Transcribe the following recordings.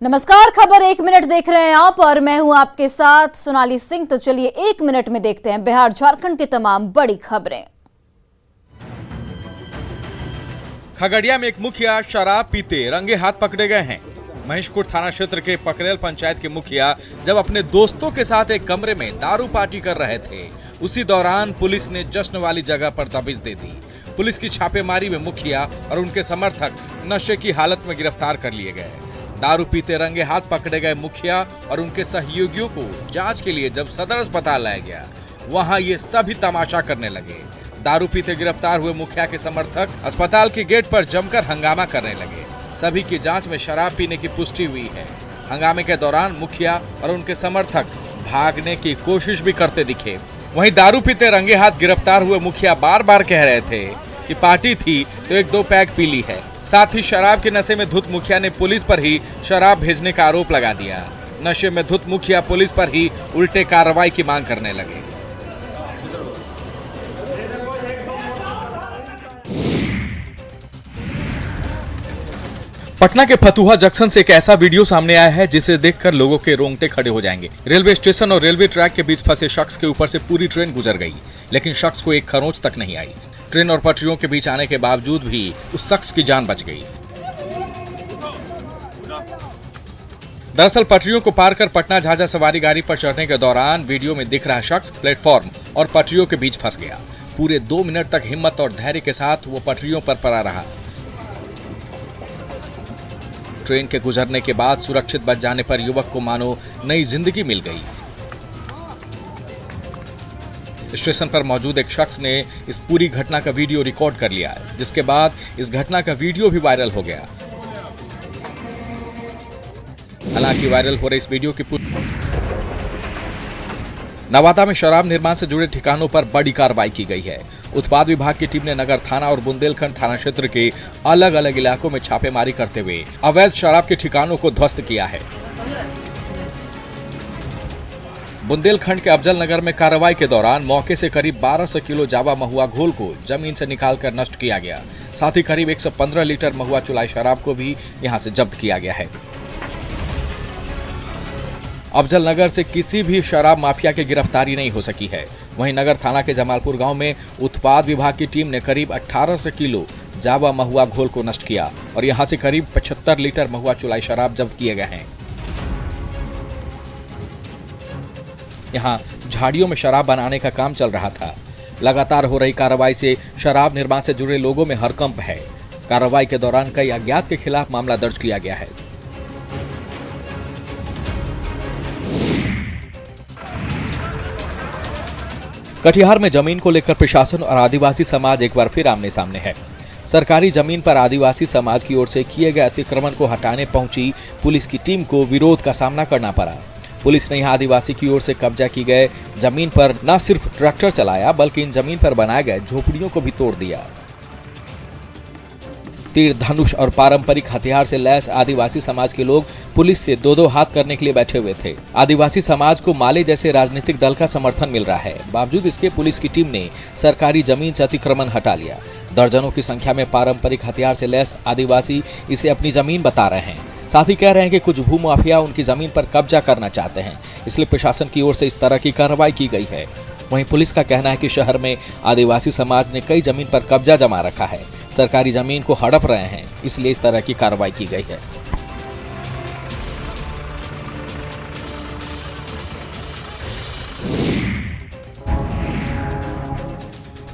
नमस्कार, खबर 1 मिनट देख रहे हैं आप और मैं हूं आपके साथ सोनाली सिंह। तो चलिए 1 मिनट में देखते हैं बिहार झारखंड की तमाम बड़ी खबरें। खगड़िया में एक मुखिया शराब पीते रंगे हाथ पकड़े गए हैं। महेशखुर्द थाना क्षेत्र के पकरेल पंचायत के मुखिया जब अपने दोस्तों के साथ एक कमरे में दारू पार्टी कर रहे थे, उसी दौरान पुलिस ने जश्न वाली जगह पर दबिश दे दी। पुलिस की छापेमारी में मुखिया और उनके समर्थक नशे की हालत में गिरफ्तार कर लिए गए। दारू पीते रंगे हाथ पकड़े गए मुखिया और उनके सहयोगियों को जांच के लिए जब सदर अस्पताल लाया गया, वहां ये सभी तमाशा करने लगे। दारू पीते गिरफ्तार हुए मुखिया के समर्थक अस्पताल के गेट पर जमकर हंगामा करने लगे। सभी की जांच में शराब पीने की पुष्टि हुई है। हंगामे के दौरान मुखिया और उनके समर्थक भागने की कोशिश भी करते दिखे। वहीं दारू पीते रंगे हाथ गिरफ्तार हुए मुखिया बार बार कह रहे थे कि पार्टी थी तो 1-2 पैक पी ली है। साथ ही शराब के नशे में धुत मुखिया ने पुलिस पर ही शराब भेजने का आरोप लगा दिया। नशे में धुत मुखिया पुलिस पर ही उल्टे कार्रवाई की मांग करने लगे। पटना के फतुहा जंक्शन से एक ऐसा वीडियो सामने आया है जिसे देखकर लोगों के रोंगटे खड़े हो जाएंगे। रेलवे स्टेशन और रेलवे ट्रैक के बीच फंसे शख्स के ऊपर से पूरी ट्रेन गुजर गई, लेकिन शख्स को एक खरोंच तक नहीं आई। ट्रेन और पटरियों के बीच आने के बावजूद भी उस शख्स की जान बच गई। दरअसल पटरियों को पार कर पटना झाझा सवारी गाड़ी पर चढ़ने के दौरान वीडियो में दिख रहा शख्स प्लेटफॉर्म और पटरियों के बीच फंस गया। पूरे 2 मिनट तक हिम्मत और धैर्य के साथ वो पटरियों पर पड़ा रहा। ट्रेन के गुजरने के बाद सुरक्षित बच जाने पर युवक को मानो नई जिंदगी मिल गई। स्टेशन पर मौजूद एक शख्स ने इस पूरी घटना का वीडियो रिकॉर्ड कर लिया, जिसके बाद इस घटना का वीडियो भी वायरल हो गया। हालांकि वायरल हो रहे इस वीडियो की नवादा में शराब निर्माण से जुड़े ठिकानों पर बड़ी कार्रवाई की गई है। उत्पाद विभाग की टीम ने नगर थाना और बुंदेलखंड थाना क्षेत्र के अलग अलग इलाकों में छापेमारी करते हुए अवैध शराब के ठिकानों को ध्वस्त किया है। बुंदेलखंड के अफजल नगर में कार्रवाई के दौरान मौके से करीब 1200 किलो जावा महुआ घोल को जमीन से निकालकर नष्ट किया गया। साथ ही करीब 115 लीटर महुआ चुलाई शराब को भी यहां से जब्त किया गया है। अफजल नगर से किसी भी शराब माफिया की गिरफ्तारी नहीं हो सकी है। वहीं नगर थाना के जमालपुर गांव में उत्पाद विभाग की टीम ने करीब 1800 किलो जावा महुआ घोल को नष्ट किया और यहां से करीब 75 लीटर महुआ चुलाई शराब जब्त किए गए हैं। यहां झाड़ियों में शराब बनाने का काम चल रहा था। लगातार हो रही कार्रवाई से शराब निर्माण से जुड़े लोगों में हड़कंप है। कार्रवाई के दौरान कई अज्ञात के खिलाफ मामला दर्ज किया गया है। कटिहार में जमीन को लेकर प्रशासन और आदिवासी समाज एक बार फिर आमने सामने है। सरकारी जमीन पर आदिवासी समाज की ओर से किए गए अतिक्रमण को हटाने पहुंची पुलिस की टीम को विरोध का सामना करना पड़ा। पुलिस ने यहां आदिवासी की ओर से कब्जा की गए जमीन पर न सिर्फ ट्रैक्टर चलाया, बल्कि इन जमीन पर बनाए गए झोपड़ियों को भी तोड़ दिया। तीर धनुष और पारंपरिक हथियार से लैस आदिवासी समाज के लोग पुलिस से 2-2 हाथ करने के लिए बैठे हुए थे। आदिवासी समाज को माले जैसे राजनीतिक दल का समर्थन मिल रहा है। बावजूद इसके पुलिस की टीम ने सरकारी जमीन से अतिक्रमण हटा लिया। दर्जनों की संख्या में पारंपरिक हथियार से लैस आदिवासी इसे अपनी जमीन बता रहे हैं। साथ ही कह रहे हैं कि कुछ भूमाफिया उनकी जमीन पर कब्जा करना चाहते हैं, इसलिए प्रशासन की ओर से इस तरह की कार्रवाई की गई है। वहीं पुलिस का कहना है कि शहर में आदिवासी समाज ने कई जमीन पर कब्जा जमा रखा है, सरकारी जमीन को हड़प रहे हैं, इसलिए इस तरह की कार्रवाई की गई है।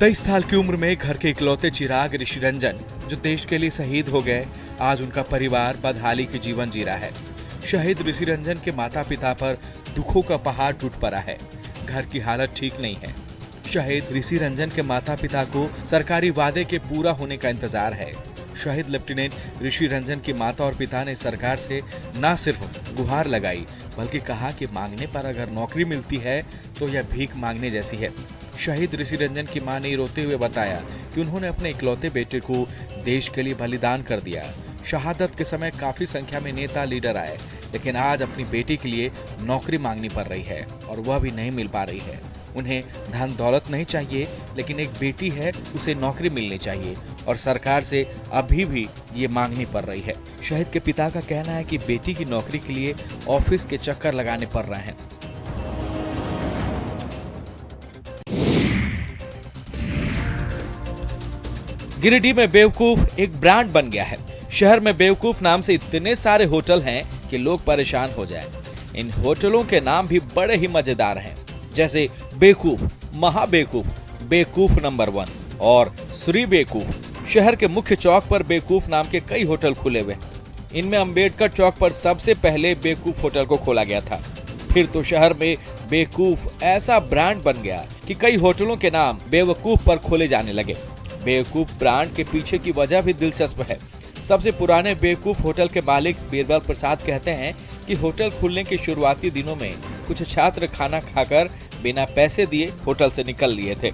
तेईस साल की उम्र में घर के इकलौते चिराग ऋषि रंजन, जो देश के लिए शहीद हो गए, आज उनका परिवार बदहाली के जीवन जी रहा है। शहीद ऋषि रंजन के माता पिता पर दुखों का पहाड़ टूट पड़ा है। घर की हालत ठीक नहीं है। शहीद ऋषि रंजन के माता पिता को सरकारी वादे के पूरा होने का इंतजार है। शहीद लेफ्टिनेंट ऋषि रंजन की माता और पिता ने सरकार से न सिर्फ गुहार लगाई, बल्कि कहा कि मांगने पर अगर नौकरी मिलती है तो यह भीख मांगने जैसी है। शहीद ऋषि रंजन की मां ने रोते हुए बताया कि उन्होंने अपने इकलौते बेटे को देश के लिए बलिदान कर दिया। शहादत के समय काफी संख्या में नेता लीडर आए, लेकिन आज अपनी बेटी के लिए नौकरी मांगनी पड़ रही है और वह भी नहीं मिल पा रही है। उन्हें धन दौलत नहीं चाहिए, लेकिन एक बेटी है, उसे नौकरी मिलनी चाहिए और सरकार से अभी भी ये मांगनी पड़ रही है। शहीद के पिता का कहना है कि बेटी की नौकरी के लिए ऑफिस के चक्कर लगाने पड़ रहे हैं। गिरिडीह में बेवकूफ एक ब्रांड बन गया है। शहर में बेवकूफ नाम से इतने सारे होटल हैं कि लोग परेशान हो जाएं। इन होटलों के नाम भी बड़े ही मजेदार हैं, जैसे बेवकूफ, महाबेवकूफ, बेवकूफ नंबर 1 और श्री बेवकूफ। शहर के मुख्य चौक पर बेवकूफ नाम के कई होटल खुले हुए हैं। इनमें अंबेडकर चौक पर सबसे पहले बेवकूफ होटल को खोला गया था। फिर तो शहर में बेवकूफ ऐसा ब्रांड बन गया कि कई होटलों के नाम बेवकूफ पर खोले जाने लगे। बेवकूफ ब्रांड के पीछे की वजह भी दिलचस्प है। सबसे पुराने बेवकूफ होटल के मालिक बीरबल प्रसाद कहते हैं कि होटल खुलने के शुरुआती दिनों में कुछ छात्र खाना खाकर बिना पैसे दिए होटल से निकल लिए थे।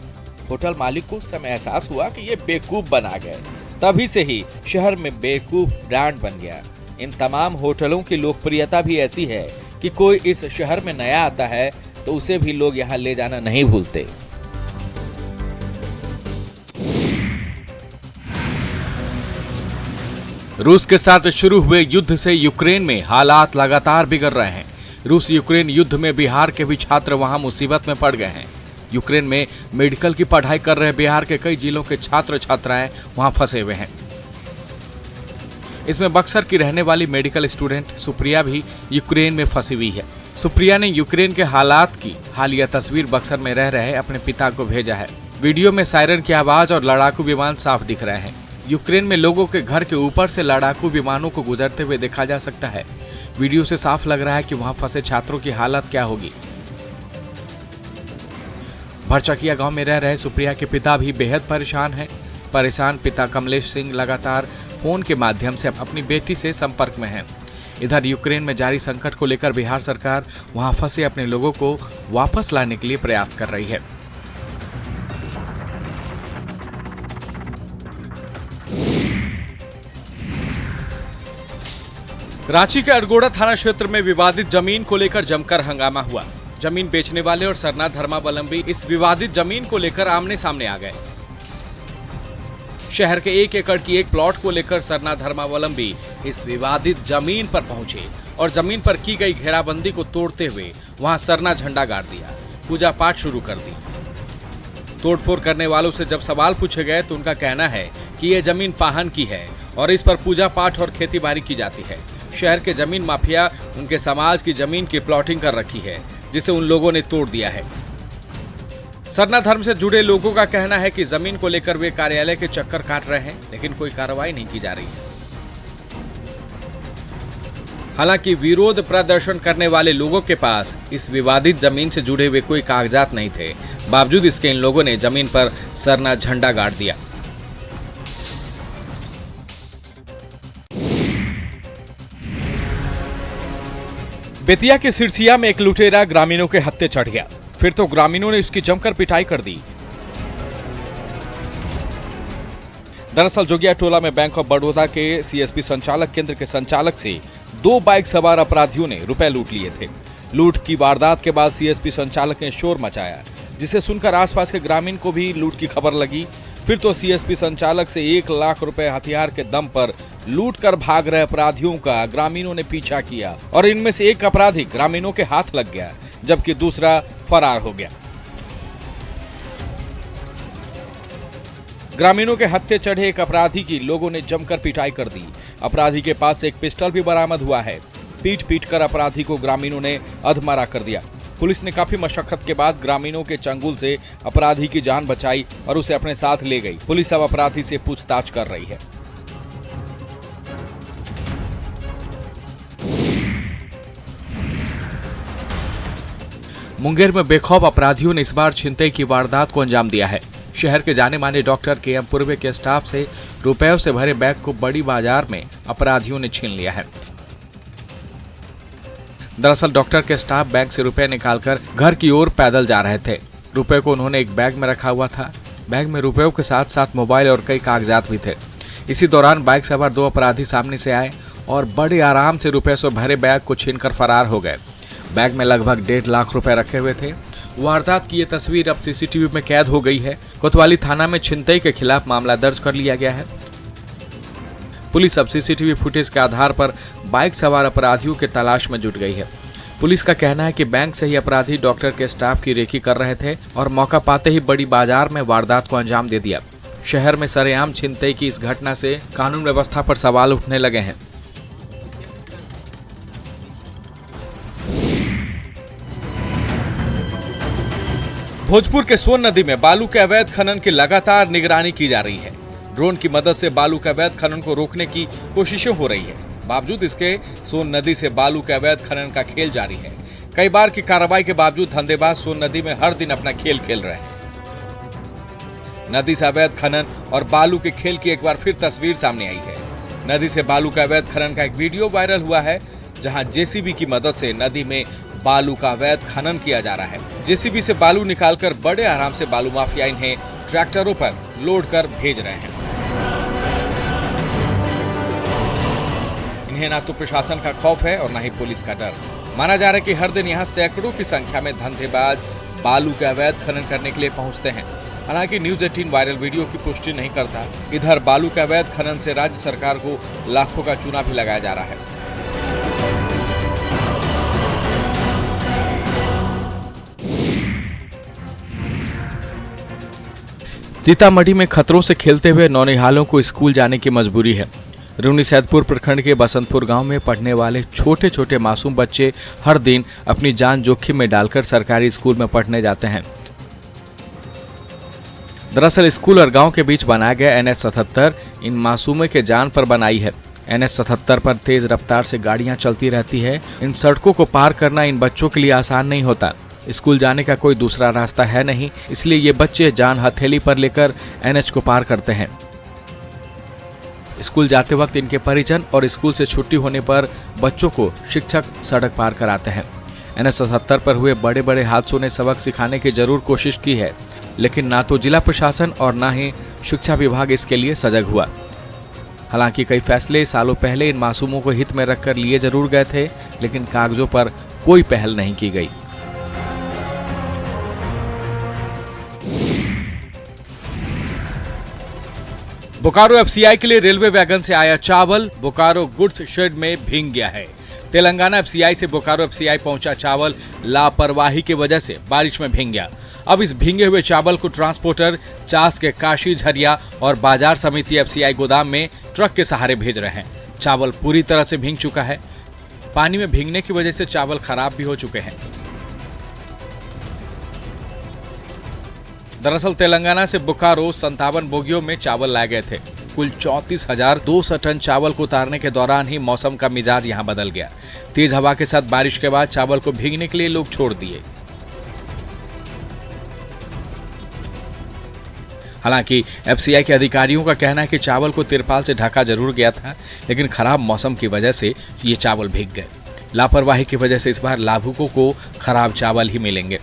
होटल मालिक को उस समय एहसास हुआ कि ये बेवकूफ बना गए। तभी से ही शहर में बेवकूफ ब्रांड बन गया। इन तमाम होटलों की लोकप्रियता भी ऐसी है कि कोई इस शहर में नया आता है तो उसे भी लोग यहाँ ले जाना नहीं भूलते। रूस के साथ शुरू हुए युद्ध से यूक्रेन में हालात लगातार बिगड़ रहे हैं। रूस यूक्रेन युद्ध में बिहार के भी छात्र वहां मुसीबत में पड़ गए हैं। यूक्रेन में मेडिकल की पढ़ाई कर रहे बिहार के कई जिलों के छात्र छात्राएं वहां फंसे हुए हैं। इसमें बक्सर की रहने वाली मेडिकल स्टूडेंट सुप्रिया भी यूक्रेन में फंसी हुई है। सुप्रिया ने यूक्रेन के हालात की हालिया तस्वीर बक्सर में रह रहे अपने पिता को भेजा है। वीडियो में सायरन की आवाज और लड़ाकू विमान साफ दिख रहे हैं। यूक्रेन में लोगों के घर के ऊपर से लड़ाकू विमानों को गुजरते हुए देखा जा सकता है। वीडियो से साफ लग रहा है कि वहां फंसे छात्रों की हालत क्या होगी। भरचकिया गांव में रह रहे सुप्रिया के पिता भी बेहद परेशान हैं। परेशान पिता कमलेश सिंह लगातार फोन के माध्यम से अपनी बेटी से संपर्क में हैं। इधर यूक्रेन में जारी संकट को लेकर बिहार सरकार वहां फंसे अपने लोगों को वापस लाने के लिए प्रयास कर रही है। रांची के अरगोड़ा थाना क्षेत्र में विवादित जमीन को लेकर जमकर हंगामा हुआ। जमीन बेचने वाले और सरना धर्मावलंबी इस विवादित जमीन को लेकर आमने सामने आ गए। शहर के 1 एकड़ की एक प्लॉट को लेकर सरना धर्मावलंबी इस विवादित जमीन पर पहुंचे और जमीन पर की गई घेराबंदी को तोड़ते हुए वहां सरना झंडा गाड़ दिया, पूजा पाठ शुरू कर दी। तोड़फोड़ करने वालों से जब सवाल पूछे गए तो उनका कहना है कि यह जमीन पाहन की है और इस पर पूजा पाठ और खेतीबाड़ी की जाती है। शहर के जमीन माफिया उनके समाज की जमीन की प्लॉटिंग कर रखी है, जिसे उन लोगों ने तोड़ दिया है। सरना धर्म से जुड़े लोगों का कहना है कि जमीन को लेकर वे कार्यालय के चक्कर काट रहे हैं, लेकिन कोई कार्रवाई नहीं की जा रही है। हालांकि विरोध प्रदर्शन करने वाले लोगों के पास इस विवादित जमीन से जुड़े हुए कोई कागजात नहीं थे। बावजूद इसके इन लोगों ने जमीन पर सरना झंडा गाड़ दिया। बेतिया के सिरसिया में एक लुटेरा ग्रामीणों के हत्थे चढ़ गया। फिर तो ग्रामीणों ने उसकी जमकर पिटाई कर दी। दरअसल जोगिया टोला में बैंक ऑफ बड़ौदा के सीएसपी संचालक केंद्र के संचालक से 2 बाइक सवार अपराधियों ने रुपए लूट लिए थे। लूट की वारदात के बाद सीएसपी संचालक ने शोर मचाया, जिसे सुनकर आसपास के ग्रामीण को भी लूट की खबर लगी। फिर तो सीएसपी संचालक से 1 लाख रुपए हथियार के दम पर लूट कर भाग रहे अपराधियों का ग्रामीणों ने पीछा किया और इनमें से एक अपराधी ग्रामीणों के हाथ लग गया, जबकि दूसरा फरार हो गया। ग्रामीणों के हत्थे चढ़े एक अपराधी की लोगों ने जमकर पिटाई कर दी। अपराधी के पास एक पिस्टल भी बरामद हुआ है। पीट कर अपराधी को ग्रामीणों ने अधमरा कर दिया। पुलिस ने काफी मशक्कत के बाद ग्रामीणों के चंगुल से अपराधी की जान बचाई और उसे अपने साथ ले गई। पुलिस अब अपराधी से पूछताछ कर रही है। मुंगेर में बेखौफ अपराधियों ने इस बार छिनतई की वारदात को अंजाम दिया है। शहर के जाने माने डॉक्टर के एम पूर्वे के स्टाफ से रुपयों से भरे बैग को बड़ी बाजार में अपराधियों ने छीन लिया है। दरअसल डॉक्टर के स्टाफ बैंक से रुपए निकालकर घर की ओर पैदल जा रहे थे। रुपए को उन्होंने एक बैग में रखा हुआ था। बैग में रुपयों के साथ साथ मोबाइल और कई कागजात भी थे। इसी दौरान बाइक सवार 2 अपराधी सामने से आए और बड़े आराम से रुपए से भरे बैग को छीनकर फरार हो गए। बैग में लगभग 1.5 लाख रुपए रखे हुए थे वारदात की ये तस्वीर अब सीसीटीवी में कैद हो गई है। कोतवाली थाना में छिनतई के खिलाफ मामला दर्ज कर लिया गया है। पुलिस अब सीसीटीवी फुटेज के आधार पर बाइक सवार अपराधियों के तलाश में जुट गई है। पुलिस का कहना है कि बैंक से ही अपराधी डॉक्टर के स्टाफ की रेकी कर रहे थे और मौका पाते ही बड़ी बाजार में वारदात को अंजाम दे दिया। शहर में सरेआम छिनतई की इस घटना से कानून व्यवस्था पर सवाल उठने लगे हैं। भोजपुर के सोन नदी में बालू के अवैध खनन की लगातार निगरानी की जा रही है। ड्रोन की मदद से बालू के अवैध खनन को रोकने की कोशिशें हो रही है। बावजूद इसके सोन नदी से बालू के अवैध खनन का खेल जारी है। कई बार की कार्रवाई के बावजूद धंधेबाज सोन नदी में हर दिन अपना खेल खेल रहे हैं। नदी से अवैध खनन और बालू के खेल की एक बार फिर तस्वीर सामने आई है। नदी से बालू का अवैध खनन का एक वीडियो वायरल हुआ है, जहां जेसीबी की मदद से नदी में बालू का अवैध खनन किया जा रहा है। जेसीबी से बालू निकालकर बड़े आराम से बालू माफिया इन्हें ट्रैक्टरों पर लोड कर भेज रहे हैं। इन्हें ना तो प्रशासन का खौफ है और ना ही पुलिस का डर। माना जा रहा है कि हर दिन यहाँ सैकड़ों की संख्या में धंधेबाज बालू के अवैध खनन करने के लिए पहुंचते हैं। हालांकि न्यूज़ 18 वायरल वीडियो की पुष्टि नहीं करता। इधर बालू के अवैध खनन से राज्य सरकार को लाखों का चूना भी लगाया जा रहा है। सीतामढ़ी में खतरों से खेलते हुए नौनिहालों को स्कूल जाने की मजबूरी है। रूनी सैदपुर प्रखंड के बसंतपुर गांव में पढ़ने वाले छोटे छोटे मासूम बच्चे हर दिन अपनी जान जोखिम में डालकर सरकारी स्कूल में पढ़ने जाते हैं। दरअसल स्कूल और गांव के बीच बनाया गया NH-77 इन मासूमों के जान पर बनाई है। NH-77 पर तेज रफ्तार से गाड़ियां चलती रहती है। इन सड़कों को पार करना इन बच्चों के लिए आसान नहीं होता। स्कूल जाने का कोई दूसरा रास्ता है नहीं, इसलिए ये बच्चे जान हथेली पर लेकर NH को पार करते हैं। स्कूल जाते वक्त इनके परिजन और स्कूल से छुट्टी होने पर बच्चों को शिक्षक सड़क पार कराते हैं। NH-77 पर हुए बड़े बड़े हादसों ने सबक सिखाने की जरूर कोशिश की है, लेकिन ना तो जिला प्रशासन और ना ही शिक्षा विभाग इसके लिए सजग हुआ। हालांकि कई फैसले सालों पहले इन मासूमों को हित में रखकर लिए जरूर गए थे, लेकिन कागजों पर कोई पहल नहीं की गई। बोकारो FCI के लिए रेलवे वैगन से आया चावल बोकारो गुड्स शेड में भीग गया है। तेलंगाना FCI से बोकारो FCI पहुंचा चावल लापरवाही की वजह से बारिश में भीग गया। अब इस भीगे हुए चावल को ट्रांसपोर्टर चास के काशी, झरिया और बाजार समिति FCI गोदाम में ट्रक के सहारे भेज रहे हैं। चावल पूरी तरह से भीग चुका है। पानी में भीगने की वजह से चावल खराब भी हो चुके हैं। दरअसल तेलंगाना से बोकारो 57 बोगियों में चावल लाए गए थे। कुल 34,200 टन चावल को उतारने के दौरान ही मौसम का मिजाज यहां बदल गया। तेज हवा के साथ बारिश के बाद चावल को भीगने के लिए लोग छोड़ दिए। हालांकि FCI के अधिकारियों का कहना है कि चावल को तिरपाल से ढका जरूर गया था, लेकिन खराब मौसम की वजह से ये चावल भीग गए। लापरवाही की वजह से इस बार लाभुकों को खराब चावल ही मिलेंगे।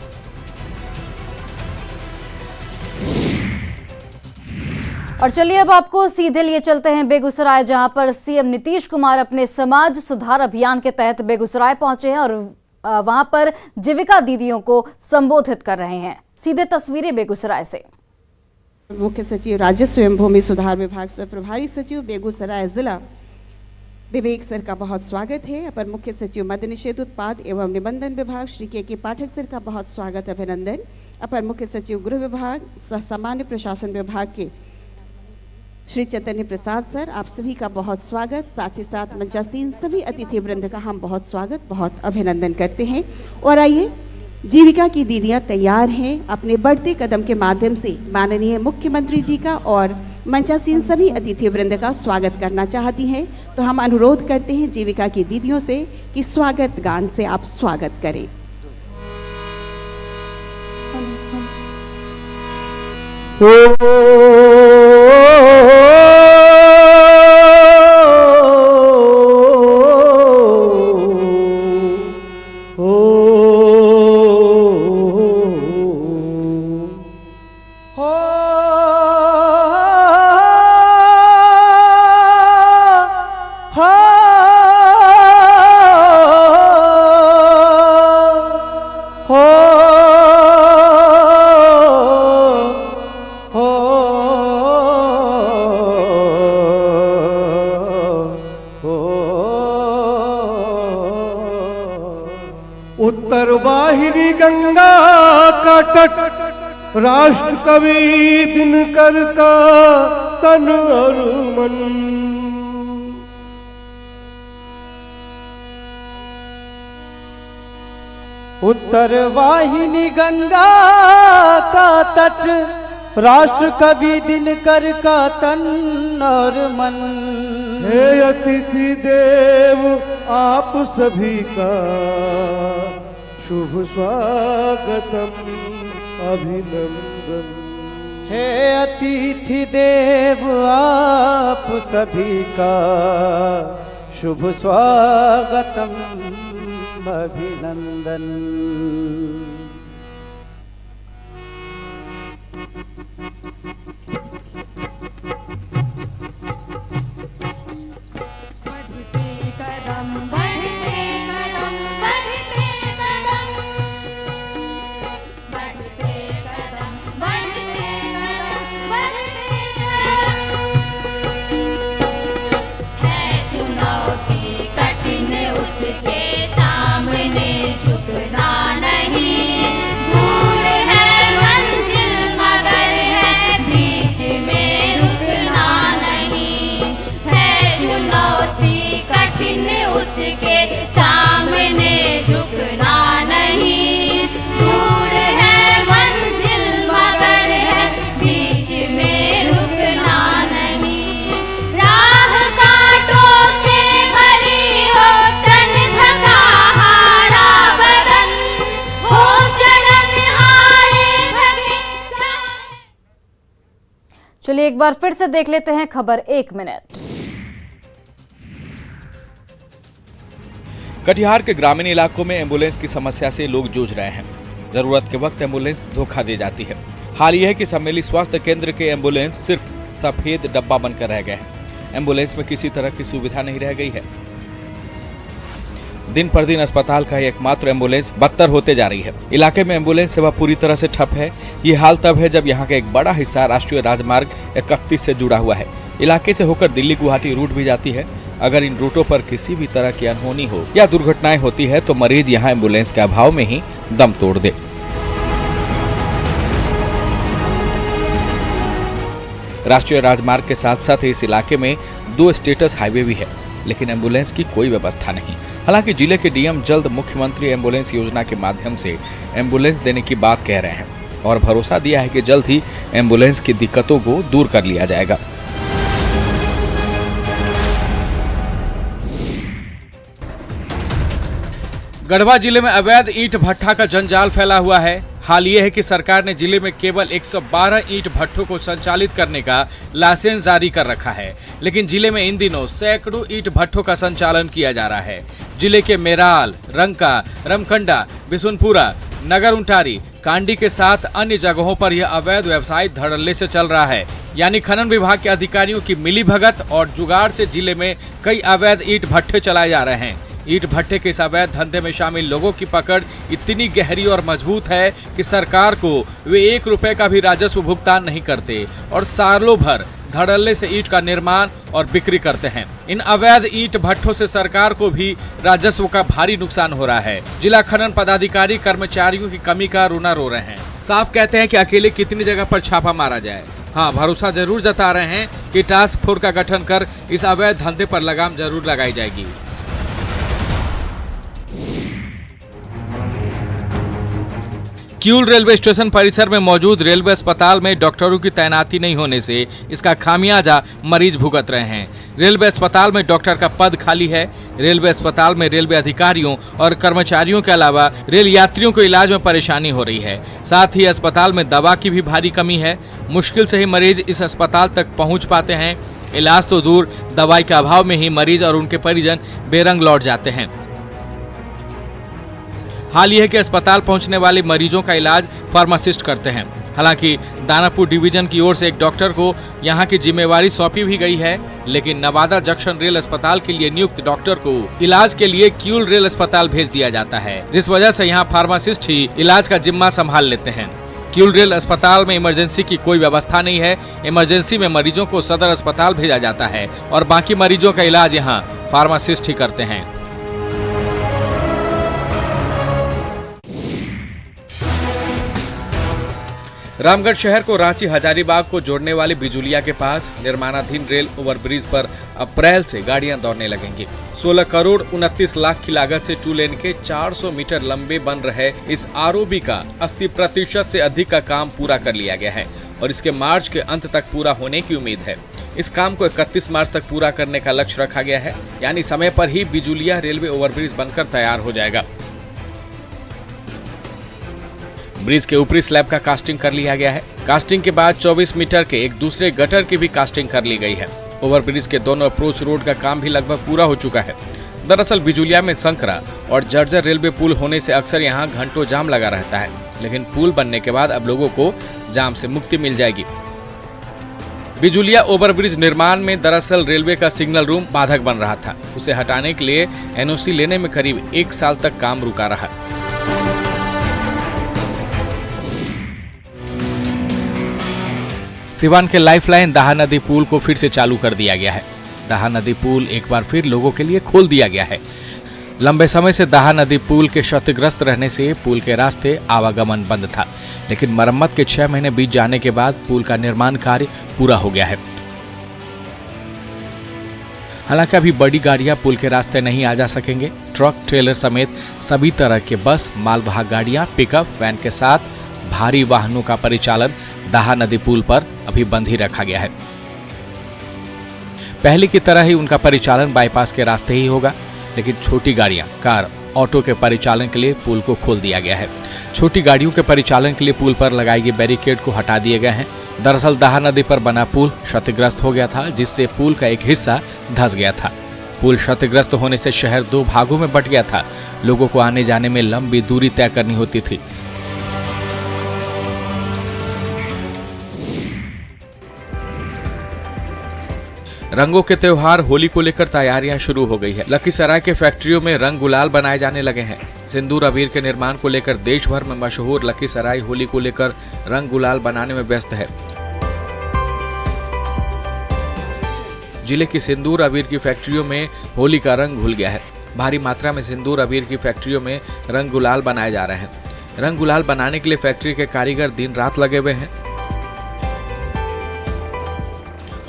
और चलिए अब आपको सीधे लिए चलते हैं बेगूसराय, जहां पर CM नीतीश कुमार अपने समाज सुधार अभियान के तहत बेगूसराय पहुंचे हैं और वहां पर जीविका दीदियों को संबोधित कर रहे हैं। सीधे तस्वीरें बेगूसराय से। मुख्य सचिव राजस्व एवं भूमि सुधार विभाग से प्रभारी सचिव बेगूसराय जिला विवेक सर का बहुत स्वागत है। अपर मुख्य सचिव मद्य निषेध उत्पाद एवं निबंधन विभाग श्री के पाठक सर का बहुत स्वागत अभिनंदन। अपर मुख्य सचिव गृह विभाग सह सामान्य प्रशासन विभाग के श्री चैतन्य प्रसाद सर, आप सभी का बहुत स्वागत। साथ ही साथ मंचासीन सभी अतिथि वृंद का हम बहुत स्वागत, बहुत अभिनंदन करते हैं। और आइए, जीविका की दीदियां तैयार हैं अपने बढ़ते कदम के माध्यम से माननीय मुख्यमंत्री जी का और मंचासीन सभी अतिथि वृंद का स्वागत करना चाहती हैं। तो हम अनुरोध करते हैं जीविका की दीदियों से कि स्वागत गान से आप स्वागत करें। हो गंगा का तट, राष्ट्र कवि दिनकर का तन और मन। उत्तर वाहिनी गंगा का तट, राष्ट्र कवि दिनकर का तन और मन। हे अतिथि देव आप सभी का शुभ स्वागतम अभिनंदन। हे अतिथि देव आप सभी का शुभ स्वागतम अभिनंदन। उसके सामने झुकना नहीं, दूर है मंजिल मगर है बीच में रुकना नहीं। राह कांटों से भरी हो, तन थका हारा बदन हो, चरण हारे भगे। चलिए एक बार फिर से देख लेते हैं खबर 1 मिनट। कटिहार के ग्रामीण इलाकों में एम्बुलेंस की समस्या से लोग जूझ रहे हैं। जरूरत के वक्त एम्बुलेंस धोखा दे जाती है। हाल यह है कि सम्मेली स्वास्थ्य केंद्र के एम्बुलेंस सिर्फ सफेद डब्बा बनकर रह गए हैं। एम्बुलेंस में किसी तरह की सुविधा नहीं रह गई है। दिन पर दिन अस्पताल का एकमात्र एम्बुलेंस बदतर होते जा रही है। इलाके में एम्बुलेंस सेवा पूरी तरह से ठप है। ये हाल तब है जब यहाँ का एक बड़ा हिस्सा राष्ट्रीय राजमार्ग 31 से जुड़ा हुआ है। इलाके से होकर दिल्ली गुवाहाटी रूट भी जाती है। अगर इन रूटों पर किसी भी तरह की अनहोनी हो या दुर्घटनाएं होती है तो मरीज यहाँ एम्बुलेंस के अभाव में ही दम तोड़ दे। राष्ट्रीय राजमार्ग के साथ साथ इस इलाके में 2 स्टेटस हाईवे भी है, लेकिन एम्बुलेंस की कोई व्यवस्था नहीं। हालांकि जिले के डीएम जल्द मुख्यमंत्री एम्बुलेंस योजना के माध्यम से एम्बुलेंस देने की बात कह रहे हैं और भरोसा दिया है कि जल्द ही एम्बुलेंस की दिक्कतों को दूर कर लिया जाएगा। गढ़वा जिले में अवैध ईंट भट्ठा का जंजाल फैला हुआ है। हाल ये है कि सरकार ने जिले में केवल 112 ईंट भट्ठों को संचालित करने का लाइसेंस जारी कर रखा है, लेकिन जिले में इन दिनों सैकड़ों ईंट भट्ठों का संचालन किया जा रहा है। जिले के मेराल, रंका, रमकंडा, बिशुनपुरा, नगर उंटारी, कांडी के साथ अन्य जगहों पर यह अवैध व्यवसाय धड़ल्ले से चल रहा है। यानी खनन विभाग के अधिकारियों की मिलीभगत और जुगाड़ से जिले में कई अवैध ईंट भट्ठे चलाए जा रहे हैं। ईंट भट्ठे के इस अवैध धंधे में शामिल लोगों की पकड़ इतनी गहरी और मजबूत है कि सरकार को वे 1 रुपए का भी राजस्व भुगतान नहीं करते और सालों भर धड़ल्ले से ईंट का निर्माण और बिक्री करते हैं। इन अवैध ईंट भट्ठों से सरकार को भी राजस्व का भारी नुकसान हो रहा है। जिला खनन पदाधिकारी कर्मचारियों की कमी का रोना रो रहे हैं। साफ कहते हैं कि अकेले कितनी जगह पर छापा मारा जाए। हाँ, भरोसा जरूर जता रहे हैं कि टास्क फोर्स का गठन कर इस अवैध धंधे पर लगाम जरूर लगाई जाएगी। किऊल रेलवे स्टेशन परिसर में मौजूद रेलवे अस्पताल में डॉक्टरों की तैनाती नहीं होने से इसका खामियाजा मरीज भुगत रहे हैं। रेलवे अस्पताल में डॉक्टर का पद खाली है। रेलवे अस्पताल में रेलवे अधिकारियों और कर्मचारियों के अलावा रेल यात्रियों को इलाज में परेशानी हो रही है। साथ ही अस्पताल में दवा की भी भारी कमी है। मुश्किल से ही मरीज इस अस्पताल तक पहुँच पाते हैं। इलाज तो दूर, दवाई के अभाव में ही मरीज और उनके परिजन बेरंग लौट जाते हैं। हाल यह कि अस्पताल पहुंचने वाले मरीजों का इलाज फार्मासिस्ट करते हैं। हालांकि दानापुर डिवीजन की ओर से एक डॉक्टर को यहां की जिम्मेवारी सौंपी भी गई है, लेकिन नवादा जंक्शन रेल अस्पताल के लिए नियुक्त डॉक्टर को इलाज के लिए किऊल रेल अस्पताल भेज दिया जाता है, जिस वजह से यहां फार्मासिस्ट ही इलाज का जिम्मा संभाल लेते हैं। किऊल रेल अस्पताल में इमरजेंसी की कोई व्यवस्था नहीं है। इमरजेंसी में मरीजों को सदर अस्पताल भेजा जाता है और बाकी मरीजों का इलाज यहाँ फार्मासिस्ट ही करते हैं। रामगढ़ शहर को रांची हजारीबाग को जोड़ने वाली बिजुलिया के पास निर्माणाधीन रेल ओवरब्रिज पर अप्रैल से गाड़ियां दौड़ने लगेंगी। 16 करोड़ 29 लाख की लागत से 2 लेन के 400 मीटर लंबे बन रहे इस आरओबी का 80% से अधिक का काम पूरा कर लिया गया है और इसके मार्च के अंत तक पूरा होने की उम्मीद है। इस काम को 31 मार्च तक पूरा करने का लक्ष्य रखा गया है, यानी समय पर ही बिजुलिया रेलवे ओवरब्रिज बनकर तैयार हो जाएगा। ब्रिज के ऊपरी स्लैब का कास्टिंग कर लिया गया है। कास्टिंग के बाद 24 मीटर के एक दूसरे गटर की भी कास्टिंग कर ली गई है। ओवरब्रिज के दोनों अप्रोच रोड का काम भी लगभग पूरा हो चुका है। दरअसल बिजुलिया में संकरा और जर्जर रेलवे पुल होने से अक्सर यहाँ घंटों जाम लगा रहता है, लेकिन पुल बनने के बाद अब लोगों को जाम से मुक्ति मिल जाएगी। बिजुलिया ओवरब्रिज निर्माण में दरअसल रेलवे का सिग्नल रूम बाधक बन रहा था। उसे हटाने के लिए एनओसी लेने में करीब 1 साल तक काम रुका रहा। सिवान के लाइफलाइन दाहा नदी पुल को फिर से चालू कर दिया गया है। दाहा नदी पुल एक बार फिर लोगों के लिए खोल दिया गया है। लंबे समय से दाहा नदी पुल के क्षतिग्रस्त रहने से पुल के रास्ते आवागमन बंद था, लेकिन मरम्मत के 6 महीने बीत जाने के बाद पुल का निर्माण कार्य पूरा हो गया है। हालांकि अभी बड़ी गाड़ियां पुल के रास्ते नहीं आ जा सकेंगे। ट्रक, ट्रेलर समेत सभी तरह के बस, मालवाहक गाड़ियां, पिकअप वैन के साथ भारी वाहनों का परिचालन दाहा नदी पुल पर अभी बंद ही रखा गया है। पहले की तरह ही उनका परिचालन बाईपास के रास्ते ही होगा, लेकिन छोटी गाड़ियां, कार, ऑटो के परिचालन के लिए पुल को खोल दिया गया है। छोटी गाड़ियों के परिचालन के लिए पुल पर लगाए गए बैरिकेड को हटा दिए गए हैं। दरअसल दाहा नदी पर बना पुल क्षतिग्रस्त हो गया था, जिससे पुल का एक हिस्सा धंस गया था। पुल क्षतिग्रस्त होने से शहर 2 भागों में बंट गया था। लोगों को आने जाने में लंबी दूरी तय करनी होती थी। रंगों के त्योहार होली को लेकर तैयारियां शुरू हो गई है। लखीसराय के फैक्ट्रियों में रंग गुलाल बनाए जाने लगे हैं। सिंदूर अबीर के निर्माण को लेकर देश भर में मशहूर लखीसराय होली को लेकर रंग गुलाल बनाने में व्यस्त है। जिले की सिंदूर अबीर की फैक्ट्रियों में होली का रंग घुल गया है। भारी मात्रा में सिंदूर अबीर की फैक्ट्रियों में रंग गुलाल बनाए जा रहे हैं। रंग गुलाल बनाने के लिए फैक्ट्री के कारीगर दिन रात लगे हुए हैं।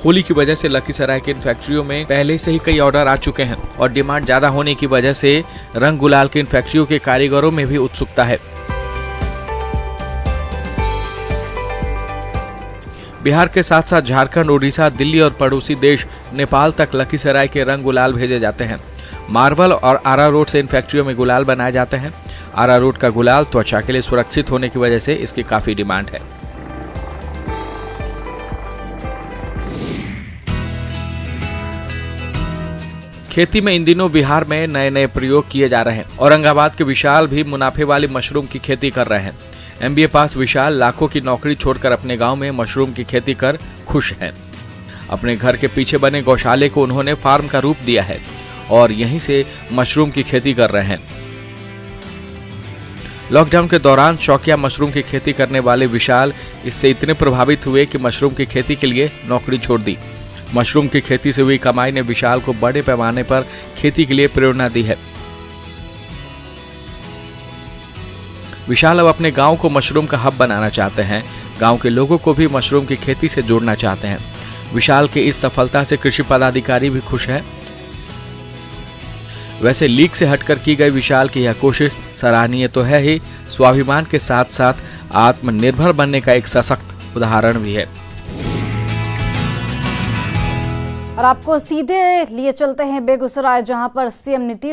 होली की वजह से लखीसराय की इन फैक्ट्रियों में पहले से ही कई ऑर्डर आ चुके हैं और डिमांड ज्यादा होने की वजह से रंग गुलाल की इन फैक्ट्रियों के कारीगरों में भी उत्सुकता है। बिहार के साथ साथ झारखंड, उड़ीसा, दिल्ली और पड़ोसी देश नेपाल तक लखीसराय के रंग गुलाल भेजे जाते हैं। मार्बल और आरारोट से इन फैक्ट्रियों में गुलाल बनाए जाते हैं। आरारोट का गुलाल त्वचा के लिए सुरक्षित होने की वजह से इसकी काफी डिमांड है। खेती में इन दिनों बिहार में नए नए प्रयोग किए जा रहे हैं। औरंगाबाद के विशाल भी मुनाफे वाली मशरूम की खेती कर रहे हैं। MBA पास विशाल लाखों की नौकरी छोड़कर अपने गांव में मशरूम की खेती कर खुश हैं। अपने घर के पीछे बने गौशाले को उन्होंने फार्म का रूप दिया है और यहीं से मशरूम की खेती कर रहे हैं। लॉकडाउन के दौरान शौकिया मशरूम की खेती करने वाले विशाल इससे इतने प्रभावित हुए कि मशरूम की खेती के लिए नौकरी छोड़ दी। मशरूम की खेती से हुई कमाई ने विशाल को बड़े पैमाने पर खेती के लिए प्रेरणा दी है। विशाल अब अपने गांव को मशरूम का हब बनाना चाहते हैं। गांव के लोगों को भी मशरूम की खेती से जोड़ना चाहते हैं। विशाल के इस सफलता से कृषि पदाधिकारी भी खुश है। वैसे लीक से हटकर की गई विशाल की यह कोशिश सराहनीय तो है ही, स्वाभिमान के साथ साथ आत्मनिर्भर बनने का एक सशक्त उदाहरण भी है। और आपको सीधे लिए चलते हैं बेगूसराय, जहां पर CM नीतीश